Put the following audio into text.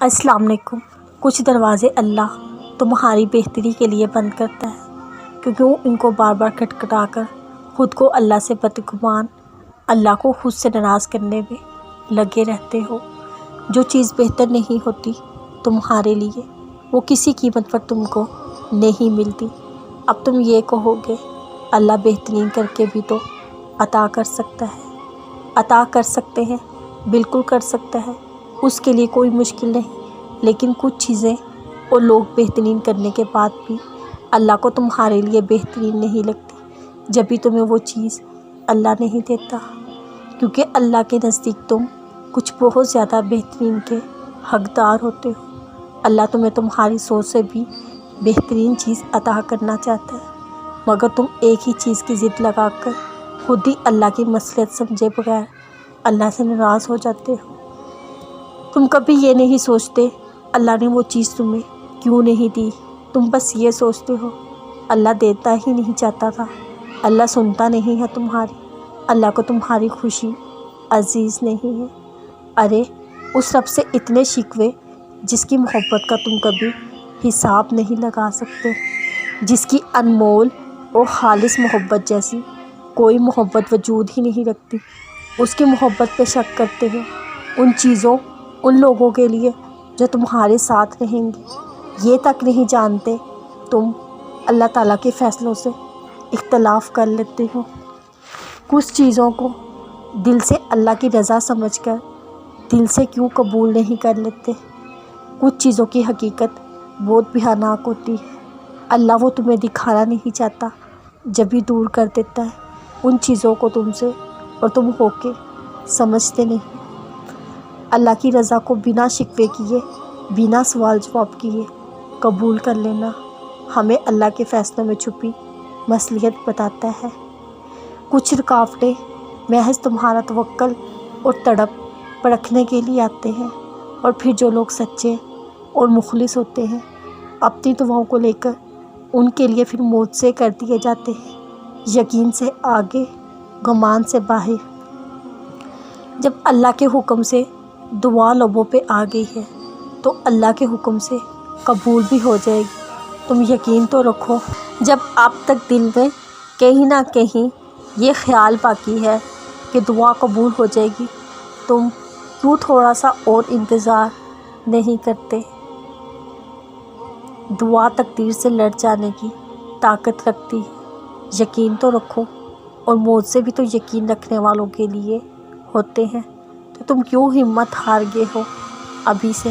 السلام علیکم۔ کچھ دروازے اللہ تمہاری بہتری کے لیے بند کرتا ہے کیونکہ وہ ان کو بار بار کھٹکھٹا کر خود کو اللہ سے بدگمان، اللہ کو خود سے ناراض کرنے میں لگے رہتے ہو۔ جو چیز بہتر نہیں ہوتی تمہارے لیے وہ کسی قیمت پر تم کو نہیں ملتی۔ اب تم یہ کہو گے اللہ بہترین کر کے بھی تو عطا کر سکتا ہے۔ عطا کر سکتے ہیں، بالکل کر سکتا ہے، اس کے لیے کوئی مشکل نہیں، لیکن کچھ چیزیں اور لوگ بہترین کرنے کے بعد بھی اللہ کو تمہارے لیے بہترین نہیں لگتی، جب بھی تمہیں وہ چیز اللہ نہیں دیتا، کیونکہ اللہ کے نزدیک تم کچھ بہت زیادہ بہترین کے حقدار ہوتے ہو۔ اللہ تمہیں تمہاری سوچ سے بھی بہترین چیز عطا کرنا چاہتا ہے، مگر تم ایک ہی چیز کی ضد لگا کر خود ہی اللہ کی مصلحت سمجھے بغیر اللہ سے ناراض ہو جاتے ہو۔ تم کبھی یہ نہیں سوچتے اللہ نے وہ چیز تمہیں کیوں نہیں دی، تم بس یہ سوچتے ہو اللہ دیتا ہی نہیں چاہتا تھا، اللہ سنتا نہیں ہے تمہاری، اللہ کو تمہاری خوشی عزیز نہیں ہے۔ ارے اس رب سے اتنے شکوے جس کی محبت کا تم کبھی حساب نہیں لگا سکتے، جس کی انمول اور خالص محبت جیسی کوئی محبت وجود ہی نہیں رکھتی، اس کی محبت پہ شک کرتے ہو، ان چیزوں، ان لوگوں کے لیے جو تمہارے ساتھ رہیں گے۔ یہ تک نہیں جانتے تم اللہ تعالیٰ کے فیصلوں سے اختلاف کر لیتے ہو۔ کچھ چیزوں کو دل سے اللہ کی رضا سمجھ کر دل سے کیوں قبول نہیں کر لیتے؟ کچھ چیزوں کی حقیقت بہت بھیانک ہوتی ہے، اللہ وہ تمہیں دکھانا نہیں چاہتا، جب بھی دور کر دیتا ہے ان چیزوں کو تم سے، اور تم ہو کے سمجھتے نہیں۔ اللہ کی رضا کو بنا شکوے کیے، بنا سوال جواب کیے قبول کر لینا ہمیں اللہ کے فیصلوں میں چھپی مصلحت بتاتا ہے۔ کچھ رکاوٹیں محض تمہارا توکل اور تڑپ پرکھنے کے لیے آتے ہیں، اور پھر جو لوگ سچے اور مخلص ہوتے ہیں اپنی دعاؤں کو لے کر ان کے لیے پھر معجزے کر دیے جاتے ہیں، یقین سے آگے، گمان سے باہر۔ جب اللہ کے حکم سے دعا لبوں پہ آ گئی ہے تو اللہ کے حکم سے قبول بھی ہو جائے گی۔ تم یقین تو رکھو، جب اب تک دل میں کہیں نہ کہیں یہ خیال باقی ہے کہ دعا قبول ہو جائے گی، تم کیوں تھوڑا سا اور انتظار نہیں کرتے؟ دعا تقدیر سے لڑ جانے کی طاقت رکھتی ہے، یقین تو رکھو، اور معجزے بھی تو یقین رکھنے والوں کے لیے ہوتے ہیں، تو تم کیوں ہمت ہار گئے ہو ابھی سے؟